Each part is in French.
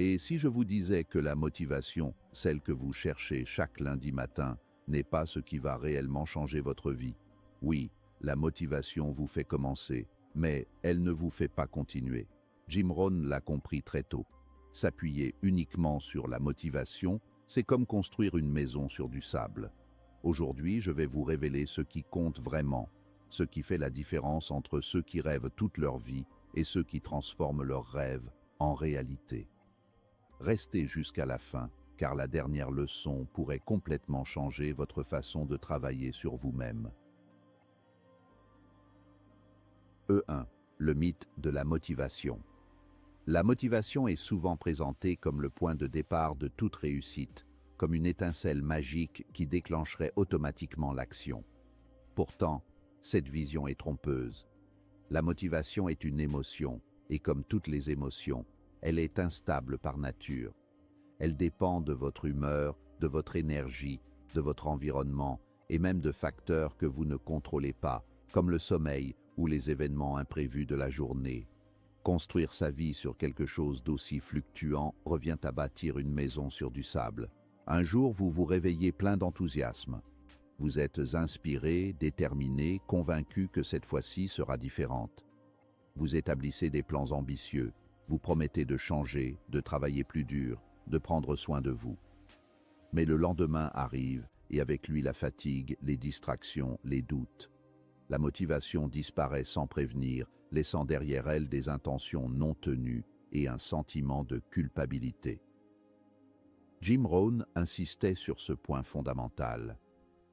Et si je vous disais que la motivation, celle que vous cherchez chaque lundi matin, n'est pas ce qui va réellement changer votre vie? Oui, la motivation vous fait commencer, mais elle ne vous fait pas continuer. Jim Rohn l'a compris très tôt. S'appuyer uniquement sur la motivation, c'est comme construire une maison sur du sable. Aujourd'hui, je vais vous révéler ce qui compte vraiment, ce qui fait la différence entre ceux qui rêvent toute leur vie et ceux qui transforment leurs rêves en réalité. Restez jusqu'à la fin, car la dernière leçon pourrait complètement changer votre façon de travailler sur vous-même. E1. Le mythe de la motivation. La motivation est souvent présentée comme le point de départ de toute réussite, comme une étincelle magique qui déclencherait automatiquement l'action. Pourtant, cette vision est trompeuse. La motivation est une émotion, et comme toutes les émotions, elle est instable par nature. Elle dépend de votre humeur, de votre énergie, de votre environnement, et même de facteurs que vous ne contrôlez pas, comme le sommeil ou les événements imprévus de la journée. Construire sa vie sur quelque chose d'aussi fluctuant revient à bâtir une maison sur du sable. Un jour, vous vous réveillez plein d'enthousiasme. Vous êtes inspiré, déterminé, convaincu que cette fois-ci sera différente. Vous établissez des plans ambitieux, vous promettez de changer, de travailler plus dur, de prendre soin de vous. Mais le lendemain arrive, et avec lui la fatigue, les distractions, les doutes. La motivation disparaît sans prévenir, laissant derrière elle des intentions non tenues et un sentiment de culpabilité. Jim Rohn insistait sur ce point fondamental.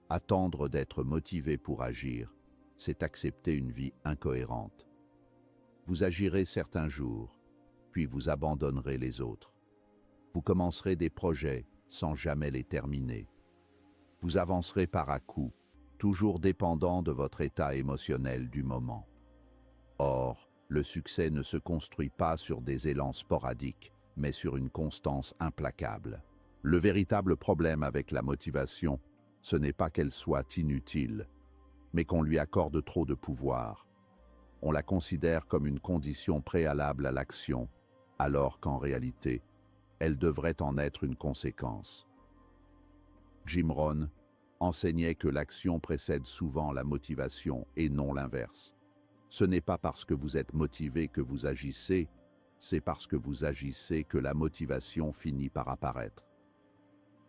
Attendre d'être motivé pour agir, c'est accepter une vie incohérente. Vous agirez certains jours, puis vous abandonnerez les autres. Vous commencerez des projets sans jamais les terminer. Vous avancerez par à-coups, toujours dépendant de votre état émotionnel du moment. Or, le succès ne se construit pas sur des élans sporadiques, mais sur une constance implacable. Le véritable problème avec la motivation, ce n'est pas qu'elle soit inutile, mais qu'on lui accorde trop de pouvoir. On la considère comme une condition préalable à l'action, alors qu'en réalité, elle devrait en être une conséquence. Jim Rohn enseignait que l'action précède souvent la motivation et non l'inverse. Ce n'est pas parce que vous êtes motivé que vous agissez, c'est parce que vous agissez que la motivation finit par apparaître.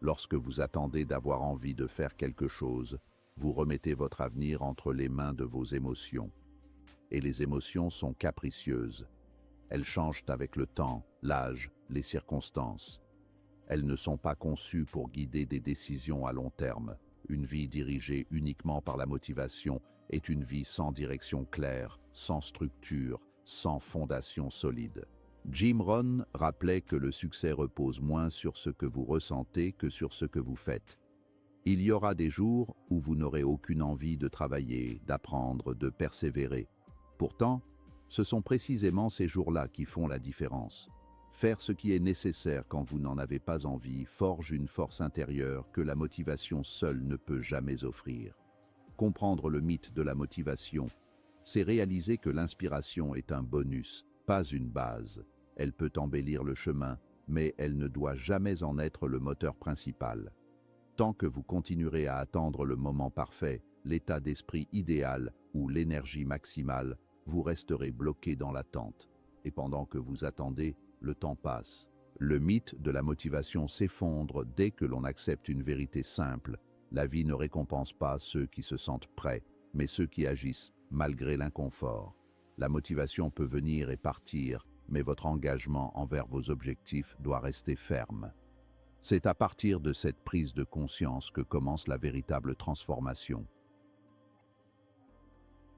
Lorsque vous attendez d'avoir envie de faire quelque chose, vous remettez votre avenir entre les mains de vos émotions. Et les émotions sont capricieuses. Elles changent avec le temps, l'âge, les circonstances. Elles ne sont pas conçues pour guider des décisions à long terme. Une vie dirigée uniquement par la motivation est une vie sans direction claire, sans structure, sans fondation solide. Jim Rohn rappelait que le succès repose moins sur ce que vous ressentez que sur ce que vous faites. Il y aura des jours où vous n'aurez aucune envie de travailler, d'apprendre, de persévérer. Pourtant, ce sont précisément ces jours-là qui font la différence. Faire ce qui est nécessaire quand vous n'en avez pas envie forge une force intérieure que la motivation seule ne peut jamais offrir. Comprendre le mythe de la motivation, c'est réaliser que l'inspiration est un bonus, pas une base. Elle peut embellir le chemin, mais elle ne doit jamais en être le moteur principal. Tant que vous continuerez à attendre le moment parfait, l'état d'esprit idéal ou l'énergie maximale, vous resterez bloqué dans l'attente. Et pendant que vous attendez, le temps passe. Le mythe de la motivation s'effondre dès que l'on accepte une vérité simple. La vie ne récompense pas ceux qui se sentent prêts, mais ceux qui agissent malgré l'inconfort. La motivation peut venir et partir, mais votre engagement envers vos objectifs doit rester ferme. C'est à partir de cette prise de conscience que commence la véritable transformation.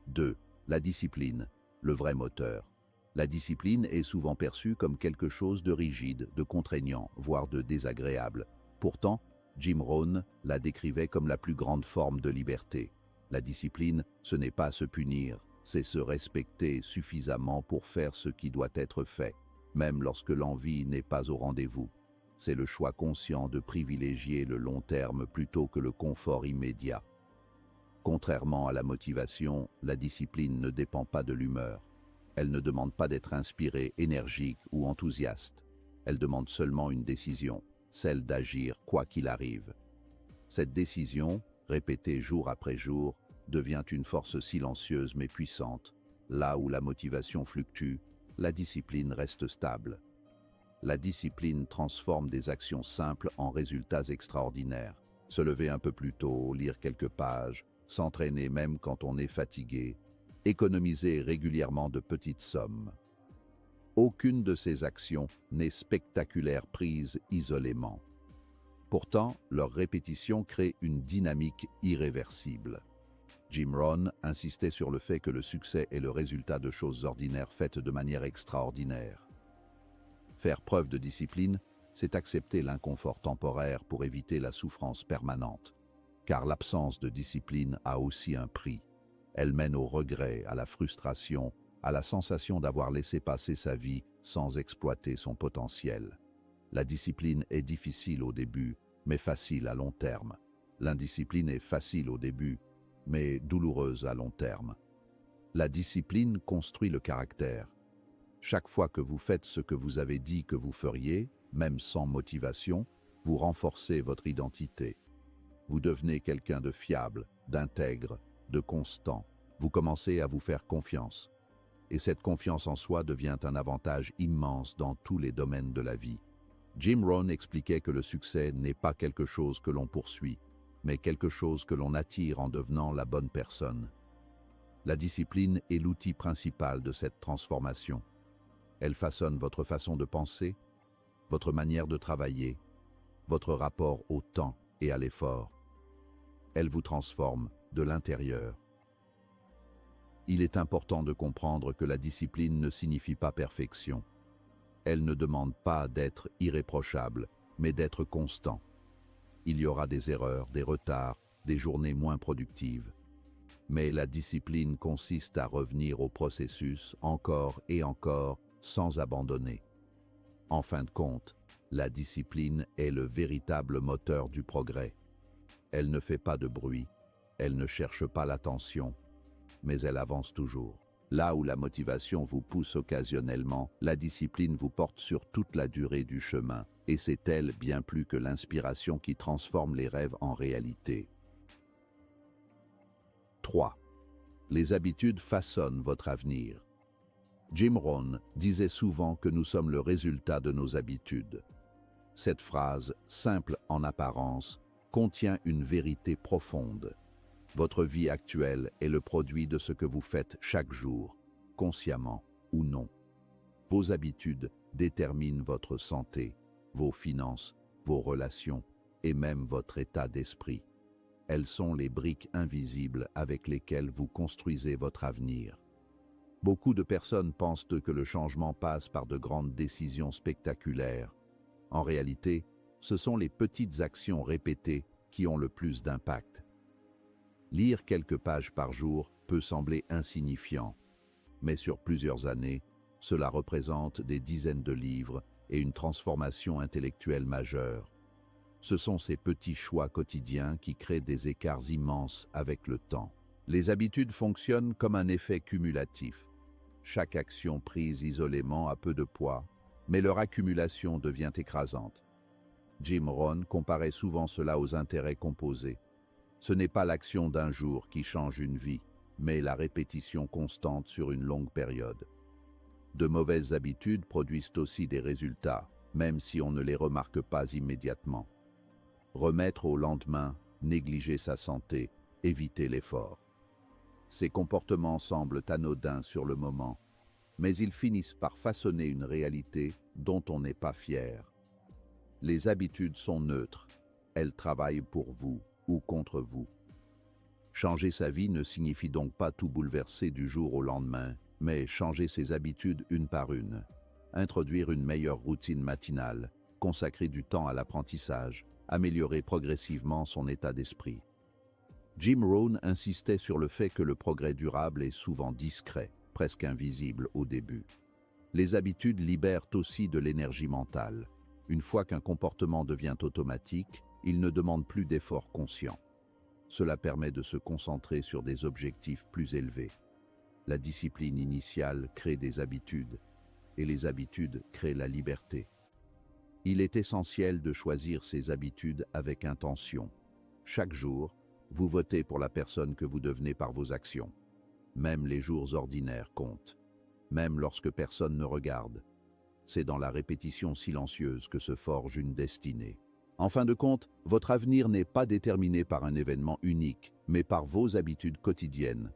2. La discipline, le vrai moteur. La discipline est souvent perçue comme quelque chose de rigide, de contraignant, voire de désagréable. Pourtant, Jim Rohn la décrivait comme la plus grande forme de liberté. La discipline, ce n'est pas se punir, c'est se respecter suffisamment pour faire ce qui doit être fait, même lorsque l'envie n'est pas au rendez-vous. C'est le choix conscient de privilégier le long terme plutôt que le confort immédiat. Contrairement à la motivation, la discipline ne dépend pas de l'humeur. Elle ne demande pas d'être inspiré, énergique ou enthousiaste. Elle demande seulement une décision, celle d'agir quoi qu'il arrive. Cette décision, répétée jour après jour, devient une force silencieuse mais puissante. Là où la motivation fluctue, la discipline reste stable. La discipline transforme des actions simples en résultats extraordinaires. Se lever un peu plus tôt, lire quelques pages, s'entraîner même quand on est fatigué, économiser régulièrement de petites sommes. Aucune de ces actions n'est spectaculaire prise isolément. Pourtant, leur répétition crée une dynamique irréversible. Jim Rohn insistait sur le fait que le succès est le résultat de choses ordinaires faites de manière extraordinaire. Faire preuve de discipline, c'est accepter l'inconfort temporaire pour éviter la souffrance permanente. Car l'absence de discipline a aussi un prix. Elle mène au regret, à la frustration, à la sensation d'avoir laissé passer sa vie sans exploiter son potentiel. La discipline est difficile au début, mais facile à long terme. L'indiscipline est facile au début, mais douloureuse à long terme. La discipline construit le caractère. Chaque fois que vous faites ce que vous avez dit que vous feriez, même sans motivation, vous renforcez votre identité. Vous devenez quelqu'un de fiable, d'intègre, de constant. Vous commencez à vous faire confiance. Et cette confiance en soi devient un avantage immense dans tous les domaines de la vie. Jim Rohn expliquait que le succès n'est pas quelque chose que l'on poursuit, mais quelque chose que l'on attire en devenant la bonne personne. La discipline est l'outil principal de cette transformation. Elle façonne votre façon de penser, votre manière de travailler, votre rapport au temps et à l'effort. Elle vous transforme de l'intérieur. Il est important de comprendre que la discipline ne signifie pas perfection. Elle ne demande pas d'être irréprochable, mais d'être constant. Il y aura des erreurs, des retards, des journées moins productives. Mais la discipline consiste à revenir au processus encore et encore, sans abandonner. En fin de compte, la discipline est le véritable moteur du progrès. Elle ne fait pas de bruit, elle ne cherche pas l'attention, mais elle avance toujours. Là où la motivation vous pousse occasionnellement, la discipline vous porte sur toute la durée du chemin, et c'est elle bien plus que l'inspiration qui transforme les rêves en réalité. 3. Les habitudes façonnent votre avenir. Jim Rohn disait souvent que nous sommes le résultat de nos habitudes. Cette phrase, simple en apparence, contient une vérité profonde. Votre vie actuelle est le produit de ce que vous faites chaque jour, consciemment ou non. Vos habitudes déterminent votre santé, vos finances, vos relations et même votre état d'esprit. Elles sont les briques invisibles avec lesquelles vous construisez votre avenir. Beaucoup de personnes pensent que le changement passe par de grandes décisions spectaculaires. En réalité, ce sont les petites actions répétées qui ont le plus d'impact. Lire quelques pages par jour peut sembler insignifiant, mais sur plusieurs années, cela représente des dizaines de livres et une transformation intellectuelle majeure. Ce sont ces petits choix quotidiens qui créent des écarts immenses avec le temps. Les habitudes fonctionnent comme un effet cumulatif. Chaque action prise isolément a peu de poids, mais leur accumulation devient écrasante. Jim Rohn comparait souvent cela aux intérêts composés. Ce n'est pas l'action d'un jour qui change une vie, mais la répétition constante sur une longue période. De mauvaises habitudes produisent aussi des résultats, même si on ne les remarque pas immédiatement. Remettre au lendemain, négliger sa santé, éviter l'effort. Ces comportements semblent anodins sur le moment, mais ils finissent par façonner une réalité dont on n'est pas fier. Les habitudes sont neutres, elles travaillent pour vous ou contre vous. Changer sa vie ne signifie donc pas tout bouleverser du jour au lendemain, mais changer ses habitudes une par une. Introduire une meilleure routine matinale, consacrer du temps à l'apprentissage, améliorer progressivement son état d'esprit. Jim Rohn insistait sur le fait que le progrès durable est souvent discret, presque invisible au début. Les habitudes libèrent aussi de l'énergie mentale. Une fois qu'un comportement devient automatique, il ne demande plus d'efforts conscients. Cela permet de se concentrer sur des objectifs plus élevés. La discipline initiale crée des habitudes, et les habitudes créent la liberté. Il est essentiel de choisir ses habitudes avec intention. Chaque jour, vous votez pour la personne que vous devenez par vos actions. Même les jours ordinaires comptent. Même lorsque personne ne regarde. C'est dans la répétition silencieuse que se forge une destinée. En fin de compte, votre avenir n'est pas déterminé par un événement unique, mais par vos habitudes quotidiennes.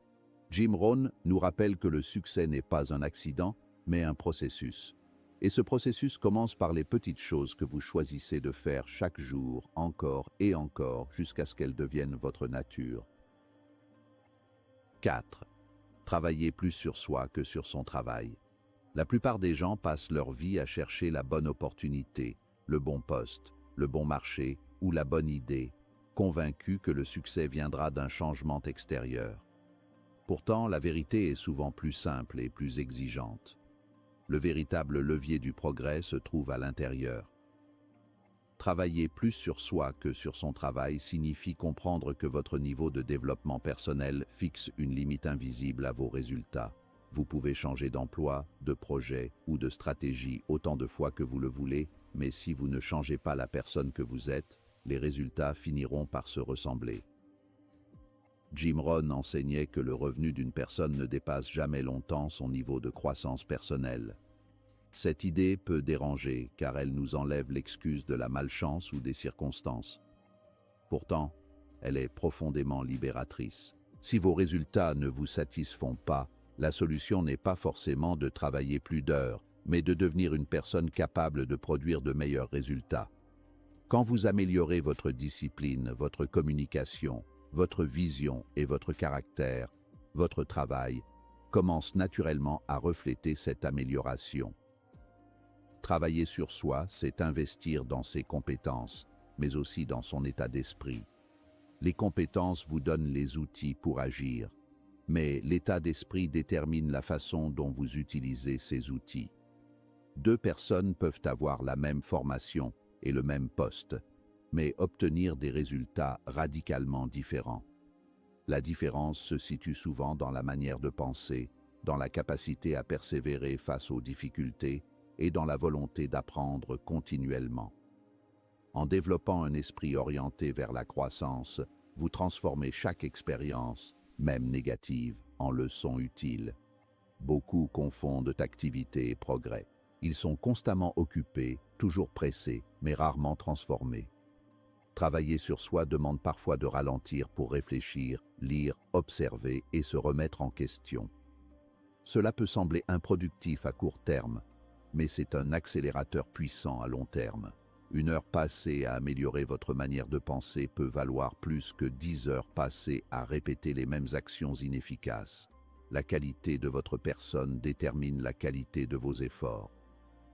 Jim Rohn nous rappelle que le succès n'est pas un accident, mais un processus. Et ce processus commence par les petites choses que vous choisissez de faire chaque jour, encore et encore, jusqu'à ce qu'elles deviennent votre nature. 4. Travailler plus sur soi que sur son travail. La plupart des gens passent leur vie à chercher la bonne opportunité, le bon poste, le bon marché ou la bonne idée, convaincus que le succès viendra d'un changement extérieur. Pourtant, la vérité est souvent plus simple et plus exigeante. Le véritable levier du progrès se trouve à l'intérieur. Travailler plus sur soi que sur son travail signifie comprendre que votre niveau de développement personnel fixe une limite invisible à vos résultats. Vous pouvez changer d'emploi, de projet ou de stratégie autant de fois que vous le voulez, mais si vous ne changez pas la personne que vous êtes, les résultats finiront par se ressembler. Jim Rohn enseignait que le revenu d'une personne ne dépasse jamais longtemps son niveau de croissance personnelle. Cette idée peut déranger car elle nous enlève l'excuse de la malchance ou des circonstances. Pourtant, elle est profondément libératrice. Si vos résultats ne vous satisfont pas, la solution n'est pas forcément de travailler plus d'heures, mais de devenir une personne capable de produire de meilleurs résultats. Quand vous améliorez votre discipline, votre communication, votre vision et votre caractère, votre travail commence naturellement à refléter cette amélioration. Travailler sur soi, c'est investir dans ses compétences, mais aussi dans son état d'esprit. Les compétences vous donnent les outils pour agir, mais l'état d'esprit détermine la façon dont vous utilisez ces outils. Deux personnes peuvent avoir la même formation et le même poste, mais obtenir des résultats radicalement différents. La différence se situe souvent dans la manière de penser, dans la capacité à persévérer face aux difficultés et dans la volonté d'apprendre continuellement. En développant un esprit orienté vers la croissance, vous transformez chaque expérience, même négative, en leçon utile. Beaucoup confondent activité et progrès. Ils sont constamment occupés, toujours pressés, mais rarement transformés. Travailler sur soi demande parfois de ralentir pour réfléchir, lire, observer et se remettre en question. Cela peut sembler improductif à court terme, mais c'est un accélérateur puissant à long terme. Une heure passée à améliorer votre manière de penser peut valoir plus que 10 heures passées à répéter les mêmes actions inefficaces. La qualité de votre personne détermine la qualité de vos efforts.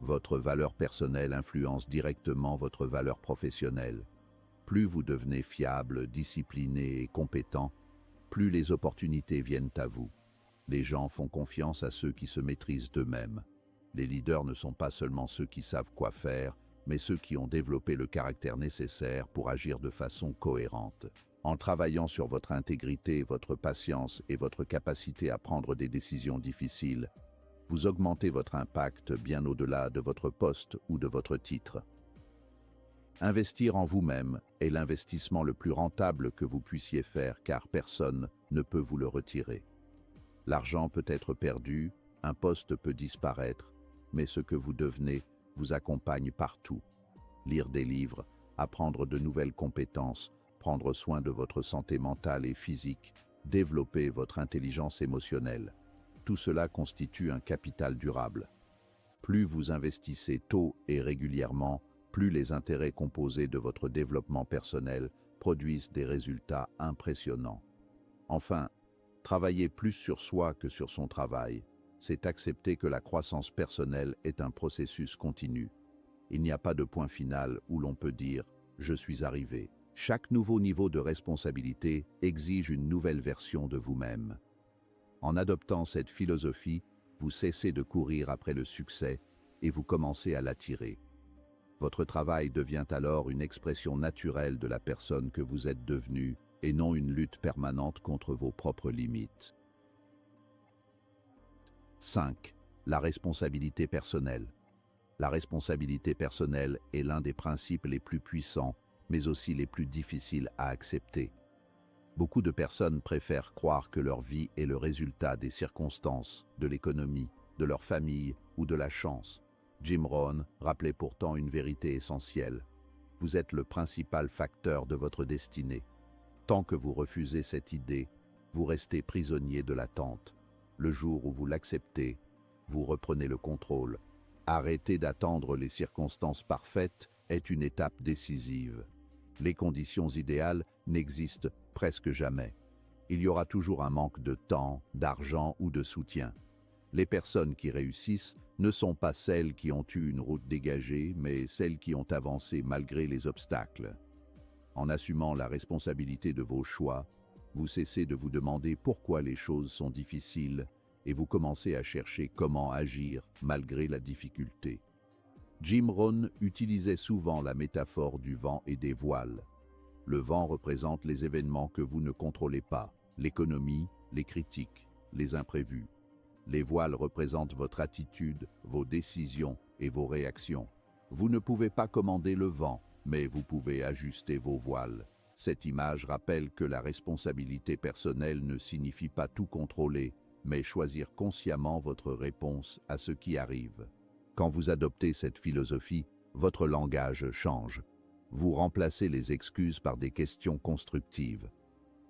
Votre valeur personnelle influence directement votre valeur professionnelle. Plus vous devenez fiable, discipliné et compétent, plus les opportunités viennent à vous. Les gens font confiance à ceux qui se maîtrisent d'eux-mêmes. Les leaders ne sont pas seulement ceux qui savent quoi faire, mais ceux qui ont développé le caractère nécessaire pour agir de façon cohérente. En travaillant sur votre intégrité, votre patience et votre capacité à prendre des décisions difficiles, vous augmentez votre impact bien au-delà de votre poste ou de votre titre. Investir en vous-même est l'investissement le plus rentable que vous puissiez faire car personne ne peut vous le retirer. L'argent peut être perdu, un poste peut disparaître, mais ce que vous devenez vous accompagne partout. Lire des livres, apprendre de nouvelles compétences, prendre soin de votre santé mentale et physique, développer votre intelligence émotionnelle. Tout cela constitue un capital durable. Plus vous investissez tôt et régulièrement, plus les intérêts composés de votre développement personnel produisent des résultats impressionnants. Enfin, travailler plus sur soi que sur son travail, c'est accepter que la croissance personnelle est un processus continu. Il n'y a pas de point final où l'on peut dire « je suis arrivé ». Chaque nouveau niveau de responsabilité exige une nouvelle version de vous-même. En adoptant cette philosophie, vous cessez de courir après le succès et vous commencez à l'attirer. Votre travail devient alors une expression naturelle de la personne que vous êtes devenue et non une lutte permanente contre vos propres limites. 5. La responsabilité personnelle. La responsabilité personnelle est l'un des principes les plus puissants, mais aussi les plus difficiles à accepter. Beaucoup de personnes préfèrent croire que leur vie est le résultat des circonstances, de l'économie, de leur famille ou de la chance. Jim Rohn rappelait pourtant une vérité essentielle. Vous êtes le principal facteur de votre destinée. Tant que vous refusez cette idée, vous restez prisonnier de l'attente. Le jour où vous l'acceptez, vous reprenez le contrôle. Arrêter d'attendre les circonstances parfaites est une étape décisive. Les conditions idéales n'existent presque jamais. Il y aura toujours un manque de temps, d'argent ou de soutien. Les personnes qui réussissent ne sont pas celles qui ont eu une route dégagée, mais celles qui ont avancé malgré les obstacles. En assumant la responsabilité de vos choix, vous cessez de vous demander pourquoi les choses sont difficiles et vous commencez à chercher comment agir malgré la difficulté. Jim Rohn utilisait souvent la métaphore du vent et des voiles. Le vent représente les événements que vous ne contrôlez pas, l'économie, les critiques, les imprévus. Les voiles représentent votre attitude, vos décisions et vos réactions. Vous ne pouvez pas commander le vent, mais vous pouvez ajuster vos voiles. Cette image rappelle que la responsabilité personnelle ne signifie pas tout contrôler, mais choisir consciemment votre réponse à ce qui arrive. Quand vous adoptez cette philosophie, votre langage change. Vous remplacez les excuses par des questions constructives.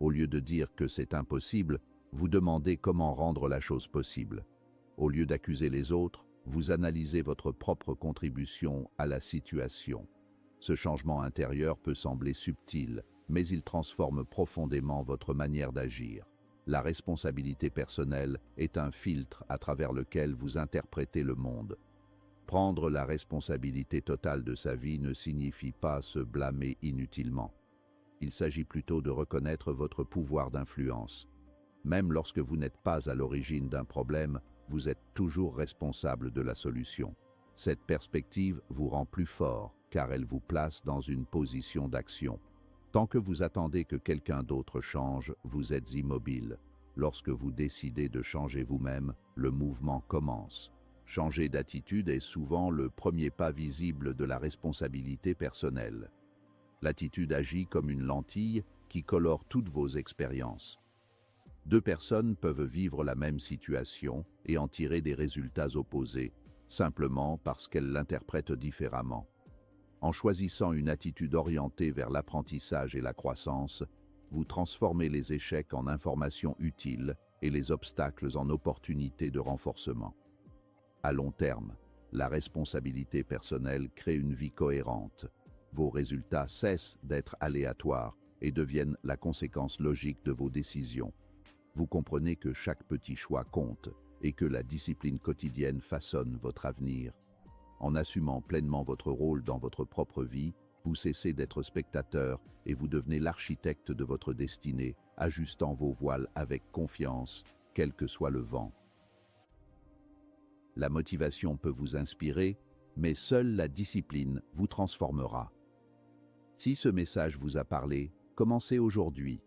Au lieu de dire que c'est impossible, vous demandez comment rendre la chose possible. Au lieu d'accuser les autres, vous analysez votre propre contribution à la situation. Ce changement intérieur peut sembler subtil, mais il transforme profondément votre manière d'agir. La responsabilité personnelle est un filtre à travers lequel vous interprétez le monde. Prendre la responsabilité totale de sa vie ne signifie pas se blâmer inutilement. Il s'agit plutôt de reconnaître votre pouvoir d'influence. Même lorsque vous n'êtes pas à l'origine d'un problème, vous êtes toujours responsable de la solution. Cette perspective vous rend plus fort, car elle vous place dans une position d'action. Tant que vous attendez que quelqu'un d'autre change, vous êtes immobile. Lorsque vous décidez de changer vous-même, le mouvement commence. Changer d'attitude est souvent le premier pas visible de la responsabilité personnelle. L'attitude agit comme une lentille qui colore toutes vos expériences. Deux personnes peuvent vivre la même situation et en tirer des résultats opposés, simplement parce qu'elles l'interprètent différemment. En choisissant une attitude orientée vers l'apprentissage et la croissance, vous transformez les échecs en informations utiles et les obstacles en opportunités de renforcement. À long terme, la responsabilité personnelle crée une vie cohérente. Vos résultats cessent d'être aléatoires et deviennent la conséquence logique de vos décisions. Vous comprenez que chaque petit choix compte et que la discipline quotidienne façonne votre avenir. En assumant pleinement votre rôle dans votre propre vie, vous cessez d'être spectateur et vous devenez l'architecte de votre destinée, ajustant vos voiles avec confiance, quel que soit le vent. La motivation peut vous inspirer, mais seule la discipline vous transformera. Si ce message vous a parlé, commencez aujourd'hui.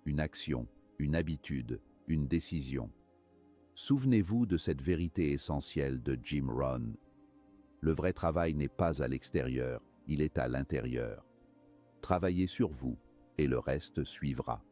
Une action, une habitude, une décision. Souvenez-vous de cette vérité essentielle de Jim Rohn. Le vrai travail n'est pas à l'extérieur, il est à l'intérieur. Travaillez sur vous et le reste suivra.